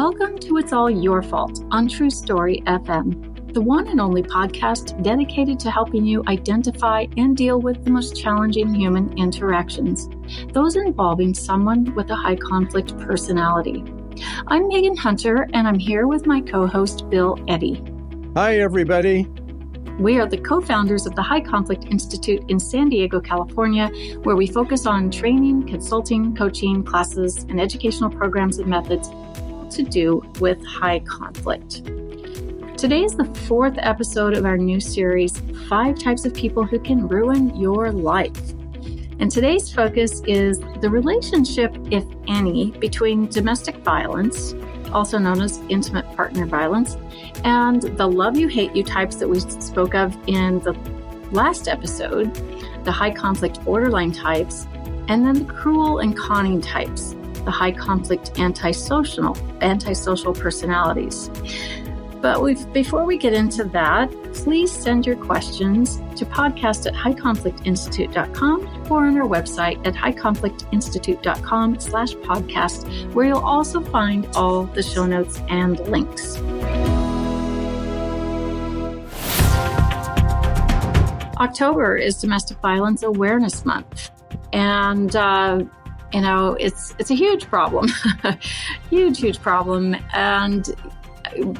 Welcome to It's All Your Fault on True Story FM, the one and only podcast dedicated to helping you identify and deal with the most challenging human interactions, those involving someone with a high conflict personality. I'm Megan Hunter, and I'm here with my co-host, Bill Eddy. Hi, everybody. We are the co-founders of the High Conflict Institute in San Diego, California, where we focus on training, consulting, coaching, classes, and educational programs and methods to do with high conflict. Today is the fourth episode of our new series, 5 Types of People Who Can Ruin Your Life. And today's focus is the relationship, if any, between domestic violence, also known as intimate partner violence, and the love you, hate you types that we spoke of in the last episode, the high conflict borderline types, and then the cruel and conning types, the high conflict antisocial personalities. But before we get into that, please send your questions to podcast@highconflictinstitute.com or on our website at highconflictinstitute.com/podcast, where you'll also find all the show notes and links. October is Domestic Violence Awareness Month. And, it's a huge problem, huge problem. And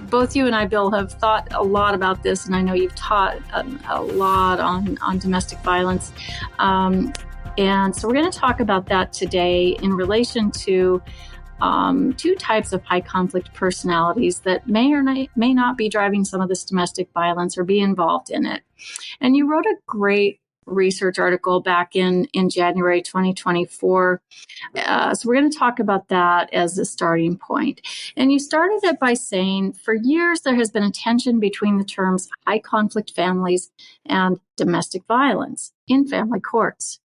both you and I, Bill, have thought a lot about this, and I know you've taught a lot on domestic violence. And so we're going to talk about that today in relation to 2 types of high conflict personalities that may or may not be driving some of this domestic violence or be involved in it. And you wrote a great research article back in January 2024. So we're going to talk about that as a starting point. And you started it by saying, for years, there has been a tension between the terms high conflict families and domestic violence in family courts.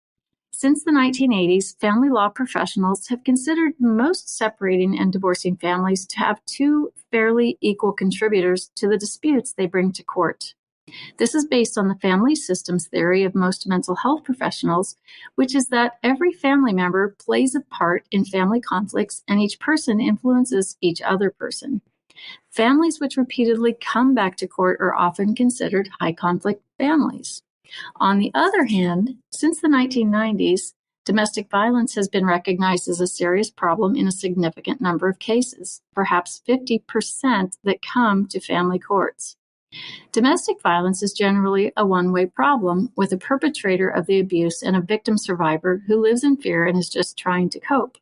Since the 1980s, family law professionals have considered most separating and divorcing families to have 2 fairly equal contributors to the disputes they bring to court. This is based on the family systems theory of most mental health professionals, which is that every family member plays a part in family conflicts and each person influences each other person. Families which repeatedly come back to court are often considered high conflict families. On the other hand, since the 1990s, domestic violence has been recognized as a serious problem in a significant number of cases, perhaps 50% that come to family courts. Domestic violence is generally a one-way problem, with a perpetrator of the abuse and a victim survivor who lives in fear and is just trying to cope.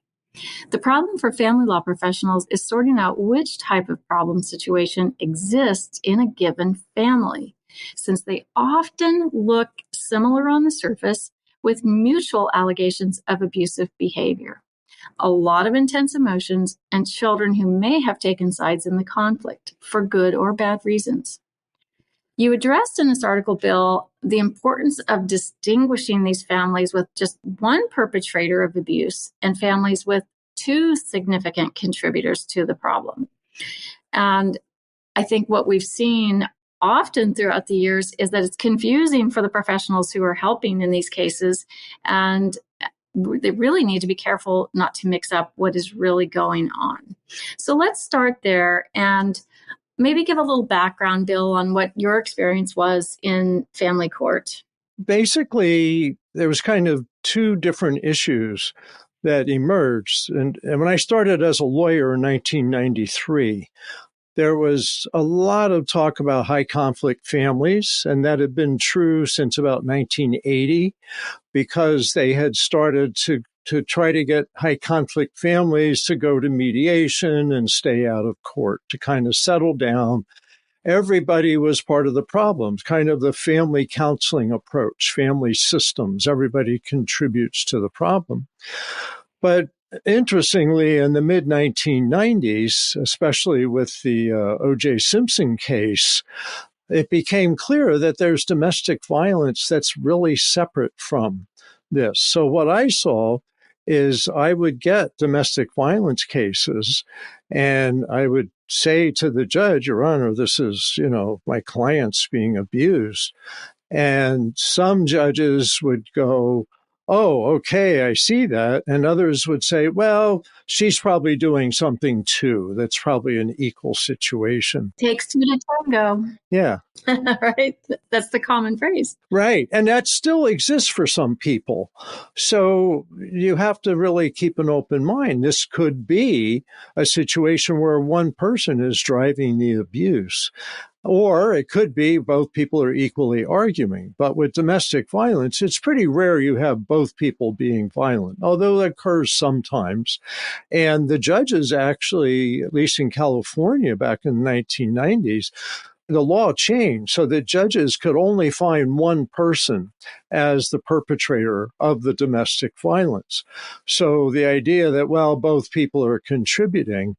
The problem for family law professionals is sorting out which type of problem situation exists in a given family, since they often look similar on the surface with mutual allegations of abusive behavior, a lot of intense emotions, and children who may have taken sides in the conflict for good or bad reasons. You addressed in this article, Bill, the importance of distinguishing these families with just one perpetrator of abuse and families with 2 significant contributors to the problem. And I think what we've seen often throughout the years is that it's confusing for the professionals who are helping in these cases, and they really need to be careful not to mix up what is really going on. So let's start there and maybe give a little background, Bill, on what your experience was in family court. Basically, there was kind of 2 different issues that emerged. And when I started as a lawyer in 1993, there was a lot of talk about high conflict families, and that had been true since about 1980, because they had started to try to get high conflict families to go to mediation and stay out of court to kind of settle down. Everybody was part of the problem, kind of the family counseling approach, family systems. Everybody contributes to the problem. But interestingly, in the mid-1990s, especially with the O.J. Simpson case, it became clear that there's domestic violence that's really separate from this. So what I saw is I would get domestic violence cases and I would say to the judge, Your Honor, this is, my client's being abused. And some judges would go, oh, okay, I see that. And others would say, well, she's probably doing something too. That's probably an equal situation. Takes two to tango. Yeah. Right? That's the common phrase. Right. And that still exists for some people. So you have to really keep an open mind. This could be a situation where one person is driving the abuse. Or it could be both people are equally arguing. But with domestic violence, it's pretty rare you have both people being violent, although that occurs sometimes. And the judges actually, at least in California back in the 1990s, the law changed so that judges could only find one person as the perpetrator of the domestic violence. So the idea that, well, both people are contributing,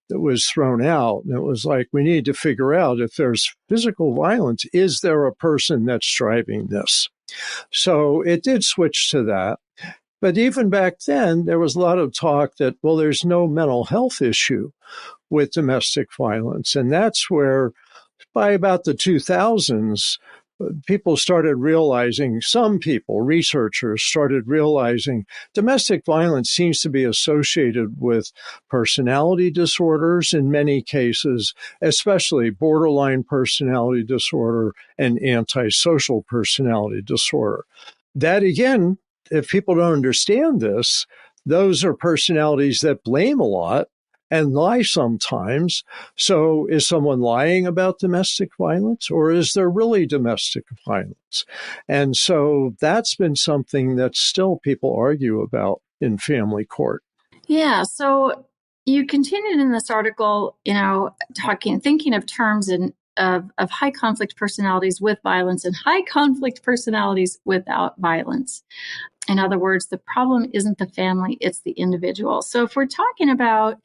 that was thrown out. And it was like, we need to figure out if there's physical violence, is there a person that's driving this? So it did switch to that. But even back then, there was a lot of talk that, well, there's no mental health issue with domestic violence. And that's where, by about the 2000s, people started realizing, some people, researchers started realizing domestic violence seems to be associated with personality disorders in many cases, especially borderline personality disorder and antisocial personality disorder. That again, if people don't understand this, those are personalities that blame a lot and lie sometimes. So is someone lying about domestic violence, or is there really domestic violence? And so that's been something that still people argue about in family court. Yeah. So you continued in this article, thinking of terms of high conflict personalities with violence and high conflict personalities without violence. In other words, the problem isn't the family, it's the individual. So if we're talking about,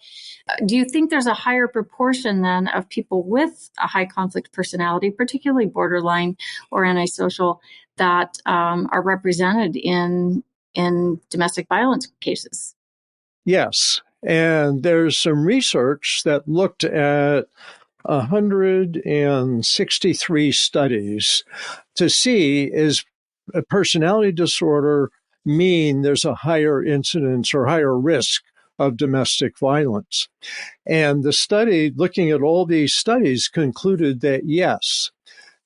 do you think there's a higher proportion then of people with a high conflict personality, particularly borderline or antisocial, that are represented in domestic violence cases? Yes. And there's some research that looked at 163 studies to see, is a personality disorder mean there's a higher incidence or higher risk of domestic violence? And the study, looking at all these studies, concluded that yes.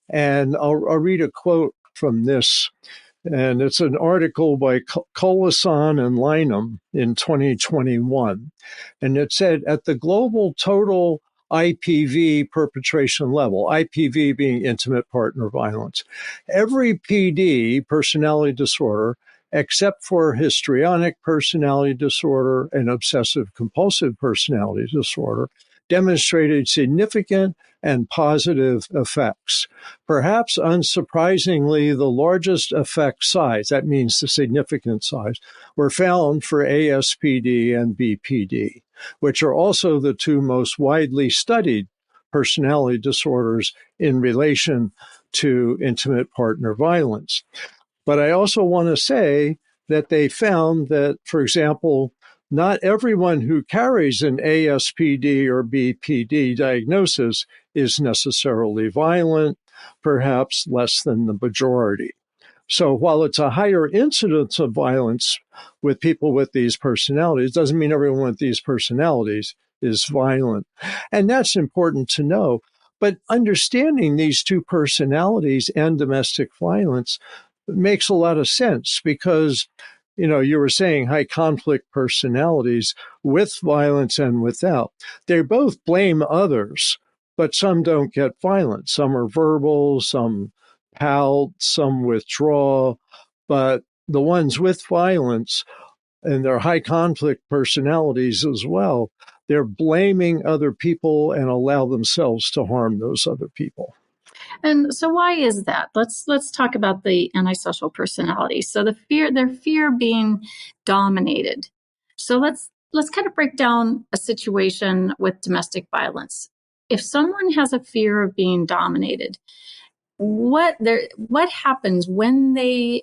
And I'll read a quote from this. And it's an article by Colason and Lynham in 2021. And it said, at the global total IPV perpetration level, IPV being intimate partner violence, every PD, personality disorder, except for histrionic personality disorder and obsessive compulsive personality disorder, demonstrated significant and positive effects. Perhaps unsurprisingly, the largest effect size, that means the significant size, were found for ASPD and BPD, which are also the two most widely studied personality disorders in relation to intimate partner violence. But I also want to say that they found that, for example, not everyone who carries an ASPD or BPD diagnosis is necessarily violent, perhaps less than the majority. So while it's a higher incidence of violence with people with these personalities, doesn't mean everyone with these personalities is violent. And that's important to know. But understanding these two personalities and domestic violence makes a lot of sense because, you were saying high conflict personalities with violence and without. They both blame others, but some don't get violent. Some are verbal, some pout, some withdraw. But the ones with violence, and their high conflict personalities as well, they're blaming other people and allow themselves to harm those other people. And so why is that? Let's talk about the antisocial personality. So their fear being dominated. So let's kind of break down a situation with domestic violence. If someone has a fear of being dominated, what happens when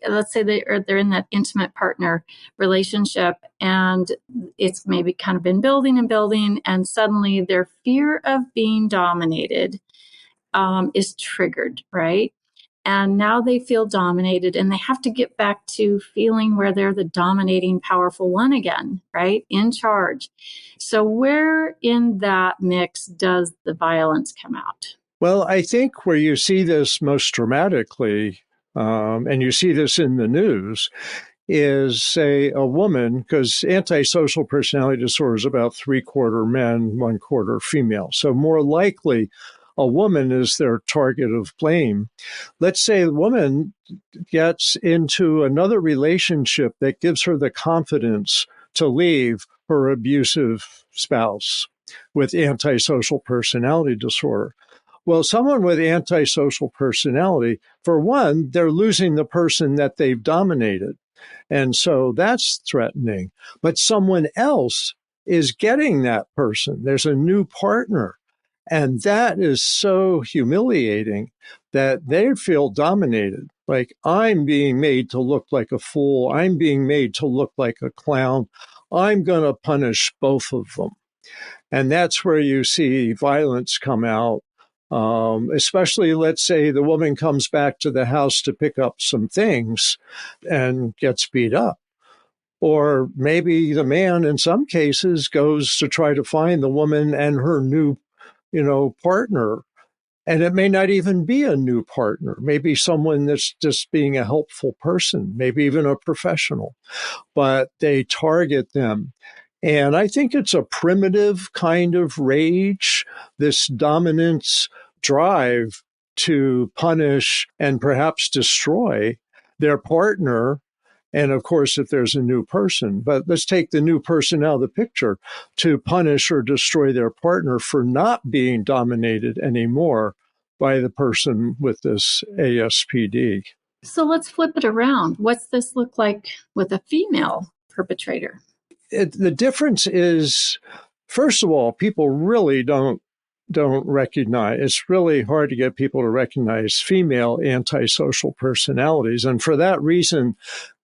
let's say they're in that intimate partner relationship and it's maybe kind of been building and building, and suddenly their fear of being dominated is triggered, right? And now they feel dominated, and they have to get back to feeling where they're the dominating, powerful one again, right? In charge. So where in that mix does the violence come out? Well, I think where you see this most dramatically, and you see this in the news, is, say, a woman, because antisocial personality disorder is about 3/4 men, 1/4 female. So more likely a woman is their target of blame. Let's say a woman gets into another relationship that gives her the confidence to leave her abusive spouse with antisocial personality disorder. Well, someone with antisocial personality, for one, they're losing the person that they've dominated. And so that's threatening. But someone else is getting that person. There's a new partner. And that is so humiliating that they feel dominated. Like, I'm being made to look like a fool. I'm being made to look like a clown. I'm going to punish both of them. And that's where you see violence come out. Especially, let's say the woman comes back to the house to pick up some things and gets beat up. Or maybe the man, in some cases, goes to try to find the woman and her new, partner. And it may not even be a new partner, maybe someone that's just being a helpful person, maybe even a professional, but they target them. And I think it's a primitive kind of rage, this dominance drive to punish and perhaps destroy their partner. And of course, if there's a new person, but let's take the new person out of the picture, to punish or destroy their partner for not being dominated anymore by the person with this ASPD. So let's flip it around. What's this look like with a female perpetrator? The difference is, first of all, people really don't recognize. It's really hard to get people to recognize female antisocial personalities. And for that reason,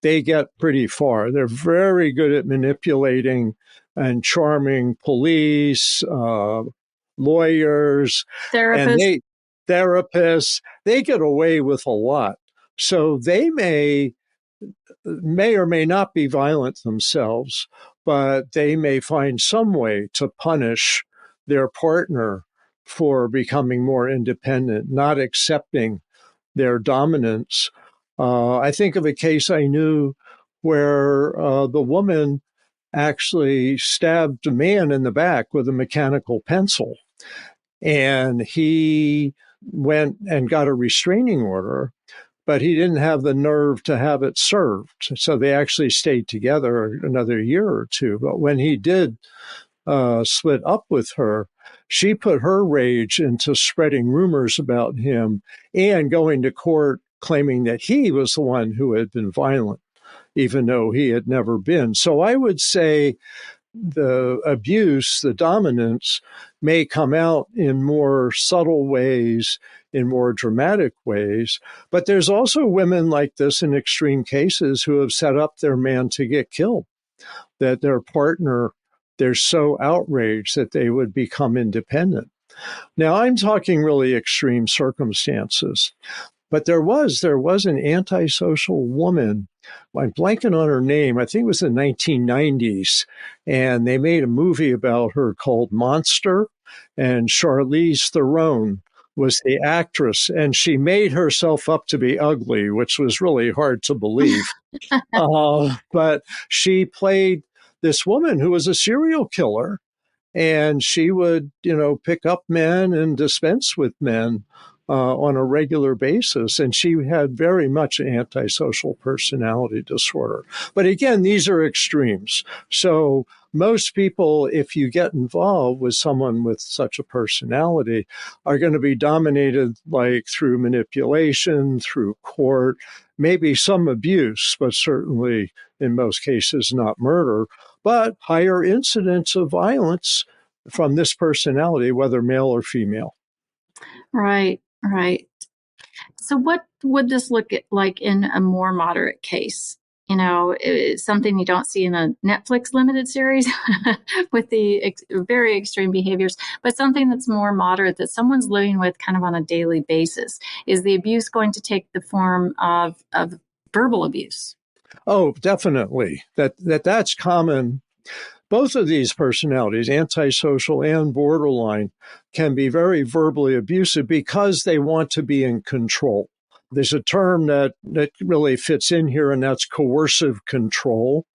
they get pretty far. They're very good at manipulating and charming police, lawyers, therapists. They get away with a lot. So they may or may not be violent themselves, but they may find some way to punish their partner for becoming more independent, not accepting their dominance. I think of a case I knew where the woman actually stabbed a man in the back with a mechanical pencil, and he went and got a restraining order, but he didn't have the nerve to have it served. So they actually stayed together another year or two. But when he did split up with her, she put her rage into spreading rumors about him and going to court claiming that he was the one who had been violent, even though he had never been. So I would say the abuse, the dominance, may come out in more subtle ways, in more dramatic ways. But there's also women like this in extreme cases who have set up their man to get killed, that their partner, they're so outraged that they would become independent. Now, I'm talking really extreme circumstances. But there was an antisocial woman. I'm blanking on her name. I think it was the 1990s. And they made a movie about her called Monster. And Charlize Theron was the actress. And she made herself up to be ugly, which was really hard to believe. But she played this woman who was a serial killer. And she would, pick up men and dispense with men on a regular basis. And she had very much an antisocial personality disorder. But again, these are extremes. So most people, if you get involved with someone with such a personality, are going to be dominated like through manipulation, through court, maybe some abuse, but certainly in most cases not murder, but higher incidence of violence from this personality, whether male or female. Right, right. So what would this look like in a more moderate case? It's something you don't see in a Netflix limited series with the very extreme behaviors, but something that's more moderate that someone's living with kind of on a daily basis. Is the abuse going to take the form of verbal abuse? Oh, definitely. That's common. Both of these personalities, antisocial and borderline, can be very verbally abusive because they want to be in control. There's a term that really fits in here, and that's coercive control.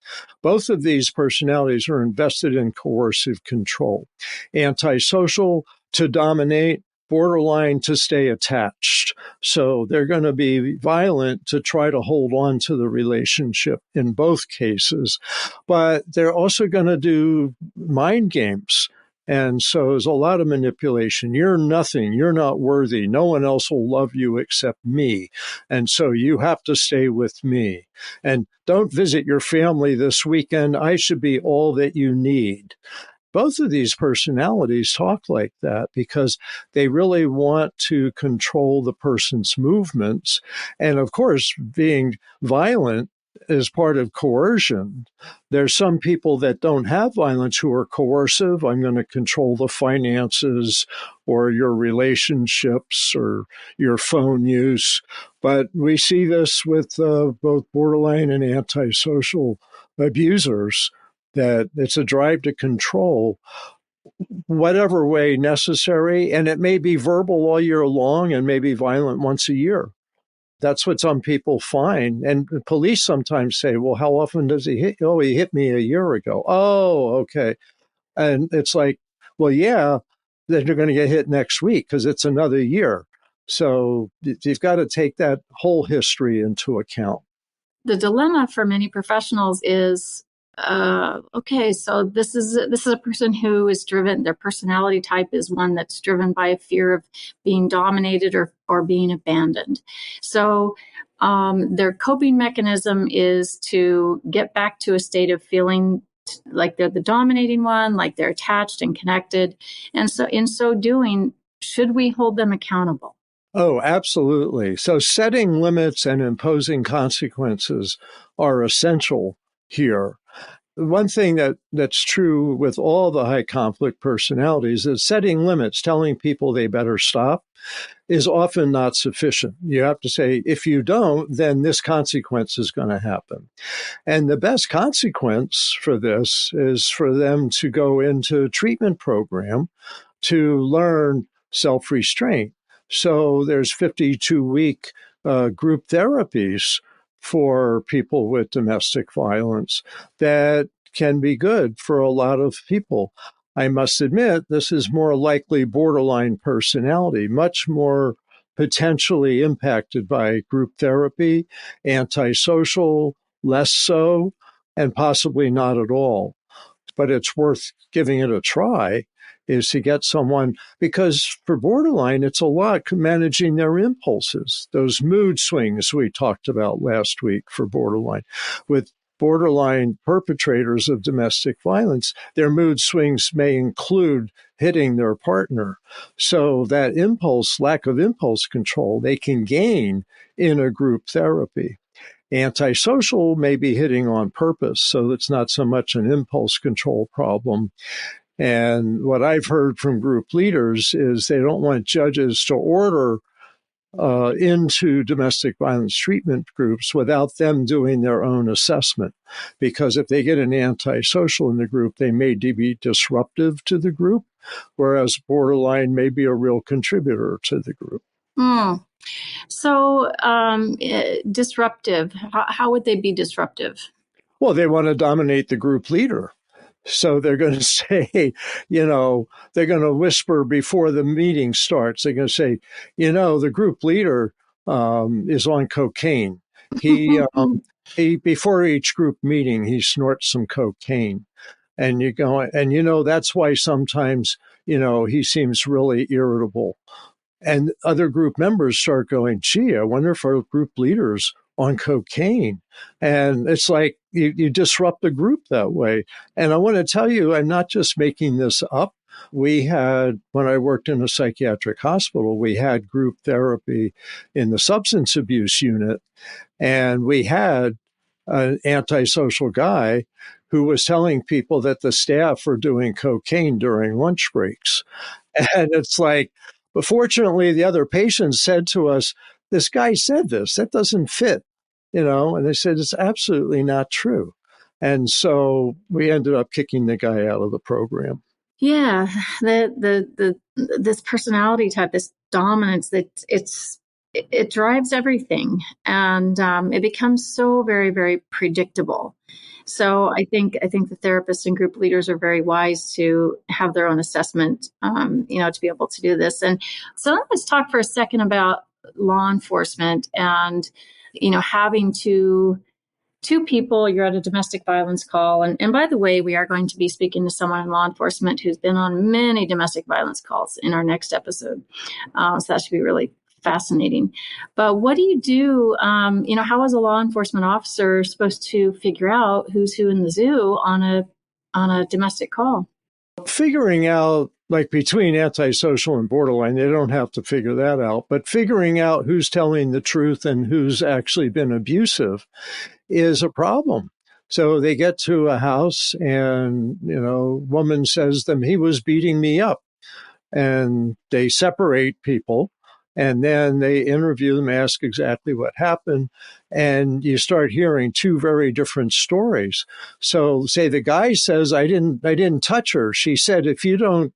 Both of these personalities are invested in coercive control. Antisocial to dominate, borderline to stay attached. So they're going to be violent to try to hold on to the relationship in both cases. But they're also going to do mind games. And so there's a lot of manipulation. You're nothing. You're not worthy. No one else will love you except me. And so you have to stay with me. And don't visit your family this weekend. I should be all that you need. Both of these personalities talk like that because they really want to control the person's movements. And of course, being violent is part of coercion. There's some people that don't have violence who are coercive. I'm going to control the finances or your relationships or your phone use. But we see this with both borderline and antisocial abusers, that it's a drive to control whatever way necessary. And it may be verbal all year long and maybe violent once a year. That's what some people find. And the police sometimes say, well, how often does he hit? Oh, he hit me a year ago. Oh, okay. And it's like, well, yeah, then you're going to get hit next week because it's another year. So you've got to take that whole history into account. The dilemma for many professionals is, okay, so this is a person who is driven, their personality type is one that's driven by a fear of being dominated or being abandoned. So their coping mechanism is to get back to a state of feeling like they're the dominating one, like they're attached and connected. And so in so doing, should we hold them accountable? Oh, absolutely. So setting limits and imposing consequences are essential here. One thing that's true with all the high conflict personalities is setting limits, telling people they better stop, is often not sufficient. You have to say, if you don't, then this consequence is going to happen. And the best consequence for this is for them to go into a treatment program to learn self-restraint. So there's 52-week group therapies for people with domestic violence that can be good for a lot of people. I must admit, this is more likely borderline personality, much more potentially impacted by group therapy, antisocial, less so, and possibly not at all. But it's worth giving it a try, is to get someone, because for borderline, it's a lot managing their impulses, those mood swings we talked about last week for borderline. With borderline perpetrators of domestic violence, their mood swings may include hitting their partner. So that impulse, lack of impulse control, they can gain in a group therapy. Antisocial may be hitting on purpose, so it's not so much an impulse control problem. And what I've heard from group leaders is they don't want judges to order into domestic violence treatment groups without them doing their own assessment. Because if they get an antisocial in the group, they may be disruptive to the group, whereas borderline may be a real contributor to the group. So disruptive, how would they be disruptive? Well, they want to dominate the group leader. So they're going to say, they're going to whisper before the meeting starts. They're going to say, the group leader is on cocaine. He before each group meeting, he snorts some cocaine. And you go, and that's why sometimes, he seems really irritable. And other group members start going, gee, I wonder if our group leader's on cocaine. And it's like you disrupt the group that way. And I want to tell you, I'm not just making this up. We had, when I worked in a psychiatric hospital, we had group therapy in the substance abuse unit. And we had an antisocial guy who was telling people that the staff were doing cocaine during lunch breaks. And it's like, but fortunately, the other patients said to us, this guy said this, that doesn't fit, and they said, it's absolutely not true. And so we ended up kicking the guy out of the program. Yeah, this personality type, this dominance, it drives everything, and it becomes so very, very predictable. So I think the therapists and group leaders are very wise to have their own assessment, to be able to do this. And so let's talk for a second about law enforcement and, having two people, you're at a domestic violence call. And by the way, we are going to be speaking to someone in law enforcement who's been on many domestic violence calls in our next episode. So that should be really fascinating. But what do you do? How is a law enforcement officer supposed to figure out who's who in the zoo on a domestic call? Figuring out, like between antisocial and borderline, they don't have to figure that out. But figuring out who's telling the truth and who's actually been abusive is a problem. So they get to a house and, woman says to them, he was beating me up. And they separate people. And then they interview them, ask exactly what happened, and you start hearing two very different stories. So, say the guy says, "I didn't touch her." She said, "If you don't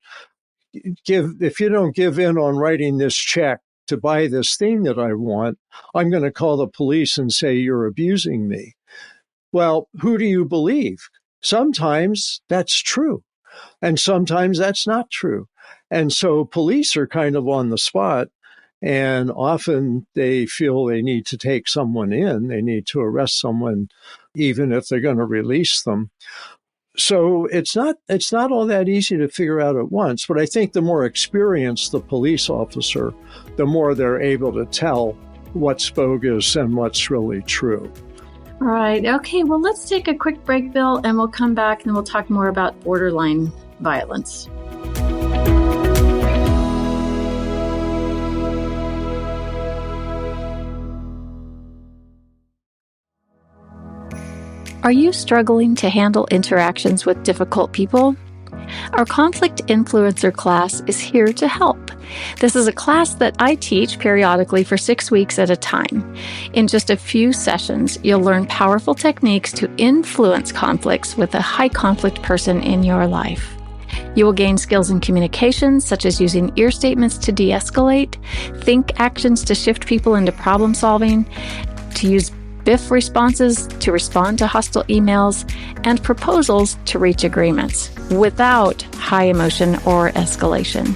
give in on writing this check to buy this thing that I want, I'm going to call the police and say you're abusing me." Well, who do you believe? Sometimes that's true, and sometimes that's not true. And so police are kind of on the spot. And often they feel they need to take someone in. They need to arrest someone, even if they're going to release them. So it's not all that easy to figure out at once. But I think the more experienced the police officer, the more they're able to tell what's bogus and what's really true. All right. Okay. Well, let's take a quick break, Bill, and we'll come back and we'll talk more about borderline violence. Are you struggling to handle interactions with difficult people? Our Conflict Influencer class is here to help. This is a class that I teach periodically for 6 weeks at a time. In just a few sessions, you'll learn powerful techniques to influence conflicts with a high conflict person in your life. You will gain skills in communication, such as using ear statements to de-escalate, think actions to shift people into problem solving, to use BIF responses to respond to hostile emails, and proposals to reach agreements without high emotion or escalation.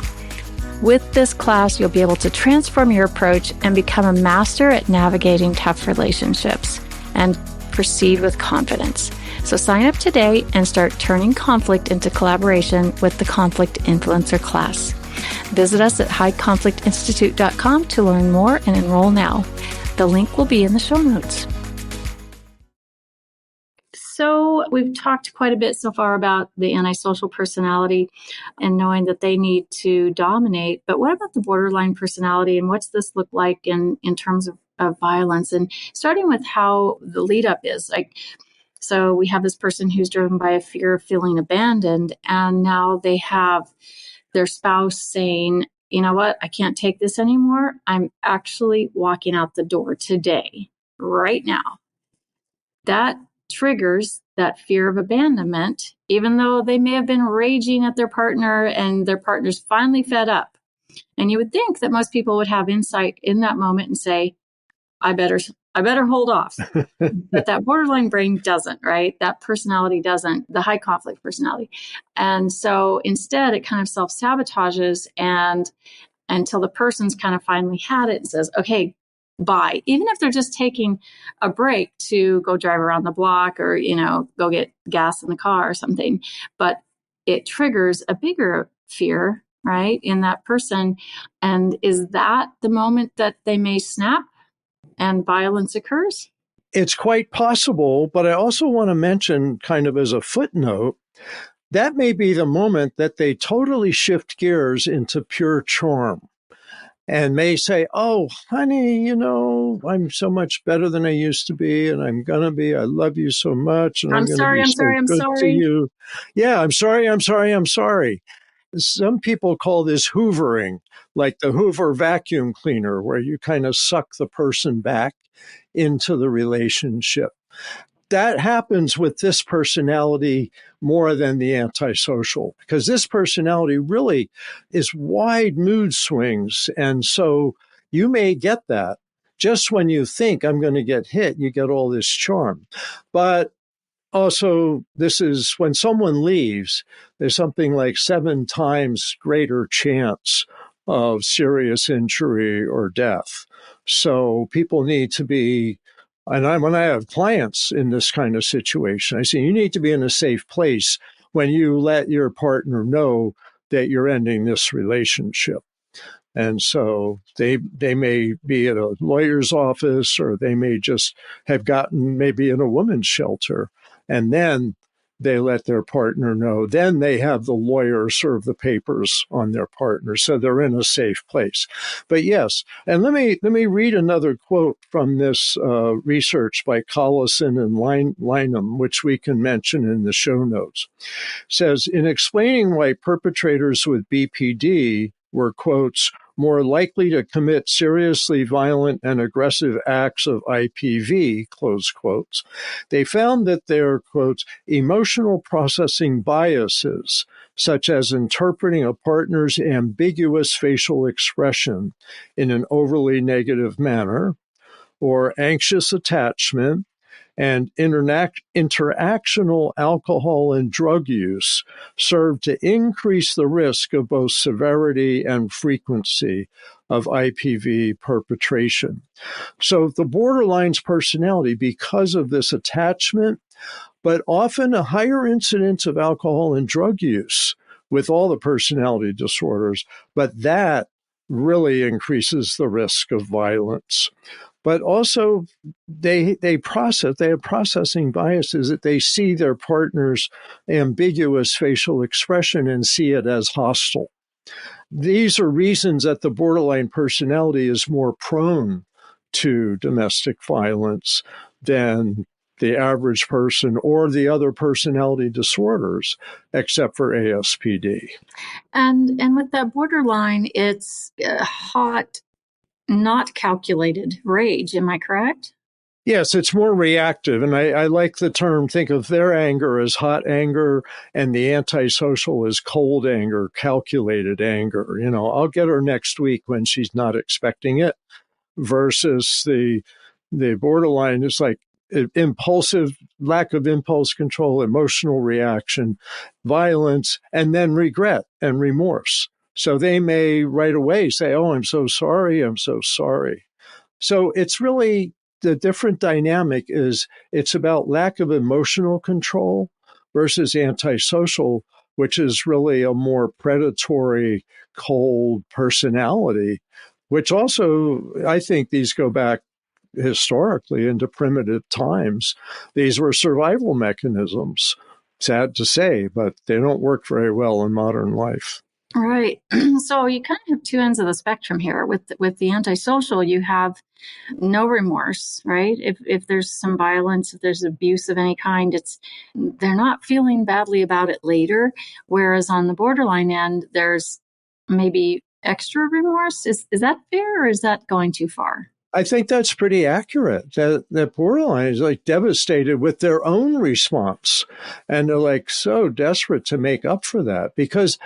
With this class, you'll be able to transform your approach and become a master at navigating tough relationships and proceed with confidence. So sign up today and start turning conflict into collaboration with the Conflict Influencer class. Visit us at highconflictinstitute.com to learn more and enroll now. The link will be in the show notes. So we've talked quite a bit so far about the antisocial personality and knowing that they need to dominate. But what about the borderline personality, and what's this look like in terms of violence? And starting with how the lead up is. So we have this person who's driven by a fear of feeling abandoned, and now they have their spouse saying, you know what, I can't take this anymore. I'm actually walking out the door today, right now. That triggers that fear of abandonment, even though they may have been raging at their partner and their partner's finally fed up. And you would think that most people would have insight in that moment and say, I better hold off. But that borderline brain doesn't, right? That personality doesn't, the high conflict personality. And so instead, it kind of self-sabotages, and until the person's kind of finally had it and says, okay, bye. Even if they're just taking a break to go drive around the block or, go get gas in the car or something. But it triggers a bigger fear, right, in that person. And is that the moment that they may snap and violence occurs? It's quite possible, but I also want to mention, kind of as a footnote, that may be the moment that they totally shift gears into pure charm. and may say, "Oh, honey, I'm so much better than I used to be, and I'm going to be. I love you so much, and I'm I'm going to sorry, be I'm so sorry, I'm good to sorry. you." Yeah, I'm sorry, I'm sorry, I'm sorry. Some people call this hoovering, like the Hoover vacuum cleaner, where you kind of suck the person back into the relationship. That happens with this personality more than the antisocial, because this personality really is wide mood swings. And so you may get that. Just when you think I'm going to get hit, you get all this charm. But also, this is when someone leaves, there's something like 7 times greater chance of serious injury or death. So people need to be, when I have clients in this kind of situation, I say you need to be in a safe place when you let your partner know that you're ending this relationship. And so they may be at a lawyer's office, or they may just have gotten maybe in a women's shelter. And then they let their partner know. Then they have the lawyer serve the papers on their partner. So they're in a safe place. But yes, and let me read another quote from this research by Collison and Lynham, which we can mention in the show notes. It says, in explaining why perpetrators with BPD were, quotes, more likely to commit seriously violent and aggressive acts of IPV, close quotes, they found that their, quotes, emotional processing biases, such as interpreting a partner's ambiguous facial expression in an overly negative manner, or anxious attachment, and interactional alcohol and drug use serve to increase the risk of both severity and frequency of IPV perpetration. So the borderline's personality, because of this attachment, but often a higher incidence of alcohol and drug use with all the personality disorders, but that really increases the risk of violence. But also they have processing biases, that they see their partner's ambiguous facial expression and see it as hostile. These are reasons that the borderline personality is more prone to domestic violence than the average person or the other personality disorders, except for ASPD. And with that borderline, it's hot, not calculated rage. Am I correct? Yes, it's more reactive. And I like the term, think of their anger as hot anger and the antisocial as cold anger, calculated anger. I'll get her next week when she's not expecting it, versus the borderline is like impulsive, lack of impulse control, emotional reaction, violence, and then regret and remorse. So they may right away say, "Oh, I'm so sorry. I'm so sorry." So it's really, the different dynamic is it's about lack of emotional control versus antisocial, which is really a more predatory, cold personality, which also, I think these go back historically into primitive times. These were survival mechanisms. Sad to say, but they don't work very well in modern life. Right. So you kind of have two ends of the spectrum here. With the antisocial, you have no remorse, right? If there's some violence, if there's abuse of any kind, they're not feeling badly about it later. Whereas on the borderline end, there's maybe extra remorse. Is that fair, or is that going too far? I think that's pretty accurate. That borderline is like devastated with their own response. And they're like so desperate to make up for that, because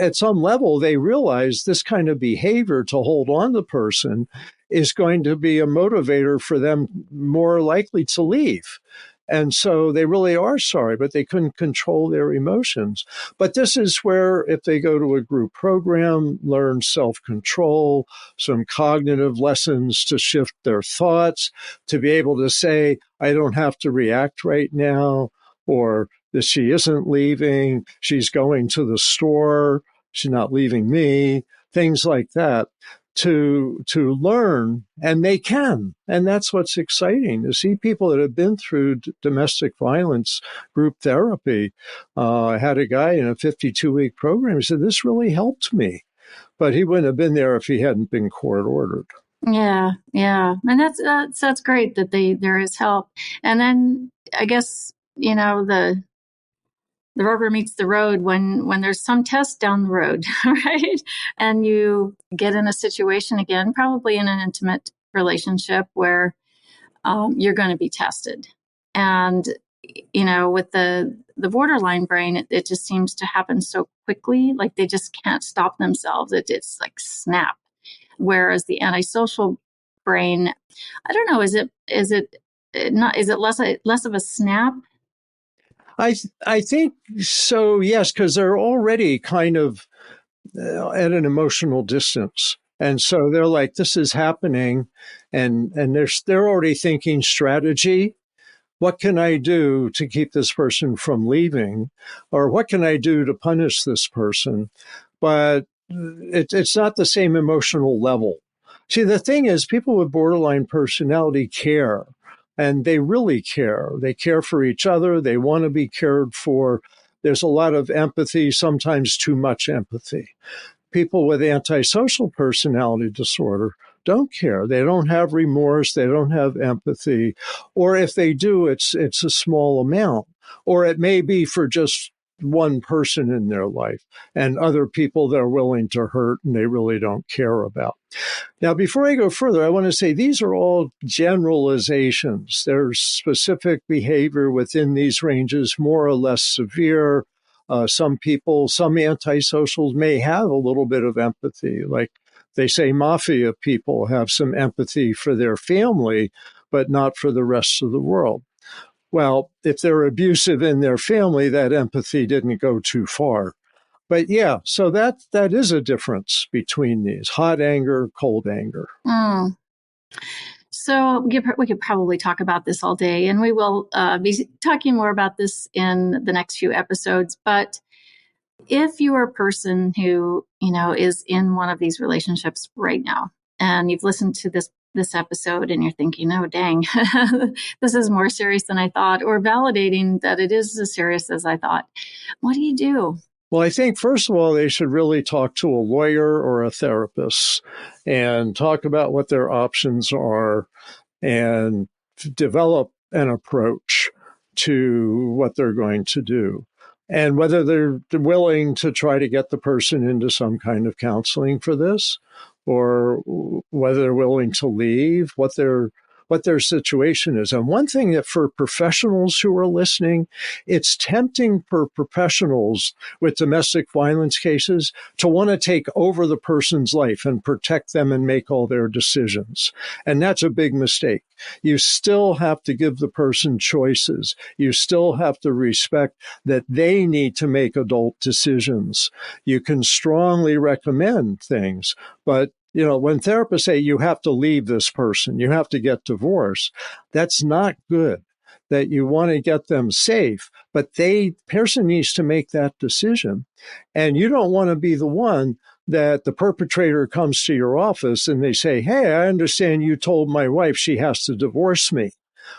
at some level, they realize this kind of behavior to hold on to the person is going to be a motivator for them more likely to leave. And so they really are sorry, but they couldn't control their emotions. But this is where, if they go to a group program, learn self-control, some cognitive lessons to shift their thoughts, to be able to say, I don't have to react right now, or that she isn't leaving, she's going to the store, she's not leaving me, things like that, to learn, and they can. And that's what's exciting, to see people that have been through domestic violence group therapy. I had a guy in a 52-week program, he said, this really helped me. but he wouldn't have been there if he hadn't been court ordered. Yeah, yeah, and that's great that there is help. And then I guess the rubber meets the road when there's some test down the road, right? And you get in a situation again, probably in an intimate relationship where you're going to be tested. And with the borderline brain, it just seems to happen so quickly, like they just can't stop themselves. It's like snap. Whereas the antisocial brain, I don't know, is it less of a snap? I think so, yes, because they're already kind of at an emotional distance. And so they're like, this is happening, and they're already thinking strategy. What can I do to keep this person from leaving? Or what can I do to punish this person? But it's not the same emotional level. See, the thing is, people with borderline personality care, and they really care. They care for each other. They want to be cared for. There's a lot of empathy, sometimes too much empathy. People with antisocial personality disorder don't care. They don't have remorse. They don't have empathy. Or if they do, it's a small amount. Or it may be for just one person in their life and other people they're willing to hurt and they really don't care about. Now, before I go further, I want to say these are all generalizations. There's specific behavior within these ranges, more or less severe. Some antisocials may have a little bit of empathy. Like they say mafia people have some empathy for their family, but not for the rest of the world. Well, if they're abusive in their family, that empathy didn't go too far. But yeah, so that is a difference between these: hot anger, cold anger. Mm. So we could probably talk about this all day, and we will be talking more about this in the next few episodes. But if you are a person who, is in one of these relationships right now, and you've listened to this episode and you're thinking, oh, dang, this is more serious than I thought, or validating that it is as serious as I thought, what do you do? Well, I think, first of all, they should really talk to a lawyer or a therapist and talk about what their options are and develop an approach to what they're going to do. And whether they're willing to try to get the person into some kind of counseling for this, or whether they're willing to leave, what their situation is. And one thing that for professionals who are listening, it's tempting for professionals with domestic violence cases to want to take over the person's life and protect them and make all their decisions. And that's a big mistake. You still have to give the person choices. You still have to respect that they need to make adult decisions. You can strongly recommend things, but when therapists say you have to leave this person, you have to get divorced, that's not good. That you want to get them safe, but person needs to make that decision. And you don't want to be the one that the perpetrator comes to your office and they say, hey, I understand you told my wife she has to divorce me.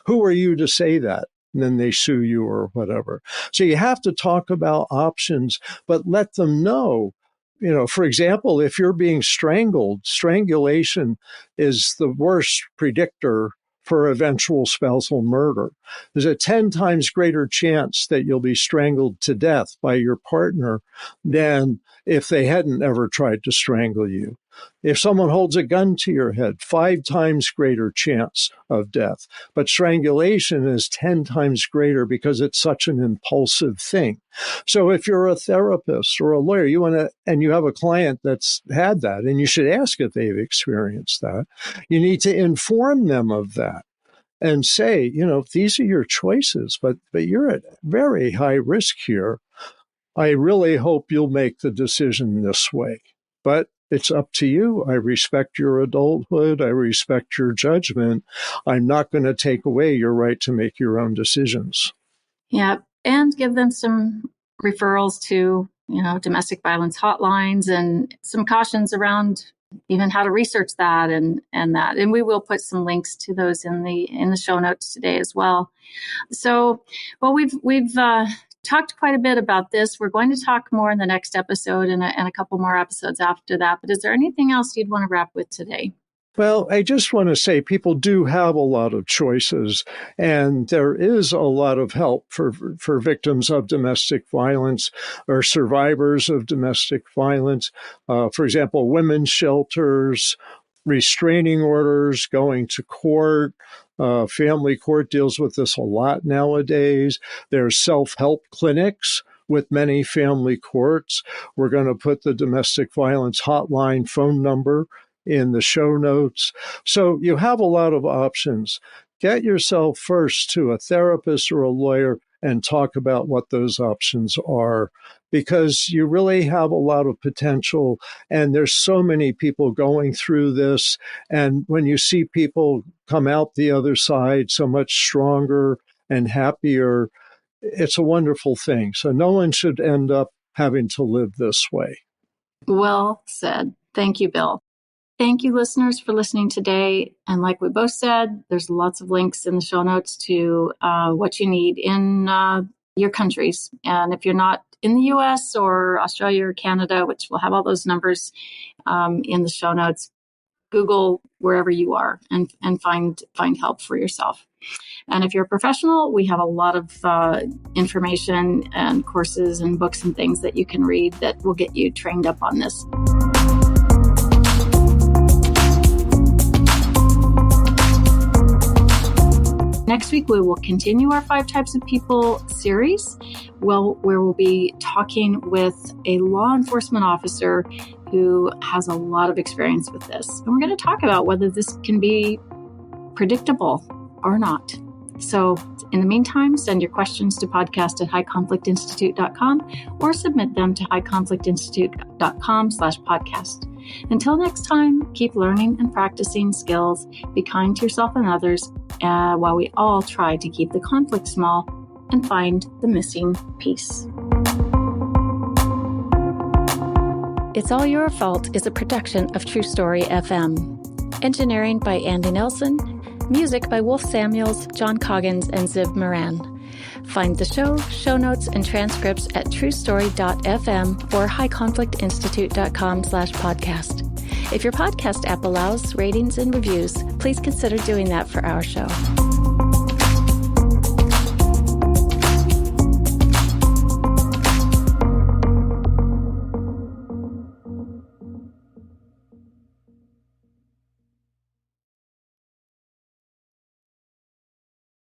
Who are you to say that? And then they sue you or whatever. So you have to talk about options, but let them know. For example, if you're being strangled, strangulation is the worst predictor for eventual spousal murder. There's a 10 times greater chance that you'll be strangled to death by your partner than if they hadn't ever tried to strangle you. If someone holds a gun to your head, 5 times greater chance of death. But strangulation is 10 times greater because it's such an impulsive thing. So if you're a therapist or a lawyer, and you have a client that's had that, and you should ask if they've experienced that, you need to inform them of that and say, these are your choices, but you're at very high risk here. I really hope you'll make the decision this way. But it's up to you. I respect your adulthood. I respect your judgment. I'm not going to take away your right to make your own decisions. Yeah. And give them some referrals to, domestic violence hotlines and some cautions around even how to research that and that. And we will put some links to those in the show notes today as well. So, well, we've talked quite a bit about this. We're going to talk more in the next episode and a couple more episodes after that. But is there anything else you'd want to wrap with today? Well, I just want to say people do have a lot of choices, and there is a lot of help for victims of domestic violence or survivors of domestic violence. For example, women's shelters, restraining orders, going to court. Family court deals with this a lot nowadays. There's self-help clinics with many family courts. We're going to put the domestic violence hotline phone number in the show notes. So you have a lot of options. Get yourself first to a therapist or a lawyer and talk about what those options are, because you really have a lot of potential. And there's so many people going through this. And when you see people come out the other side so much stronger and happier, it's a wonderful thing. So no one should end up having to live this way. Well said. Thank you, Bill. Thank you, listeners, for listening today. And like we both said, there's lots of links in the show notes to what you need in your countries. And if you're not in the U.S. or Australia or Canada, which will have all those numbers in the show notes, Google wherever you are and find help for yourself. And if you're a professional, we have a lot of information and courses and books and things that you can read that will get you trained up on this. Next week, we will continue our 5 Types of People series, where we'll be talking with a law enforcement officer who has a lot of experience with this. And we're going to talk about whether this can be predictable or not. So in the meantime, send your questions to podcast@highconflictinstitute.com or submit them to highconflictinstitute.com/podcast. Until next time, keep learning and practicing skills. Be kind to yourself and others while we all try to keep the conflict small and find the missing piece. It's All Your Fault is a production of True Story FM. Engineering by Andy Nelson. Music by Wolf Samuels, John Coggins, and Ziv Moran. Find the show notes, and transcripts at truestory.fm or highconflictinstitute.com/podcast. If your podcast app allows ratings and reviews, please consider doing that for our show.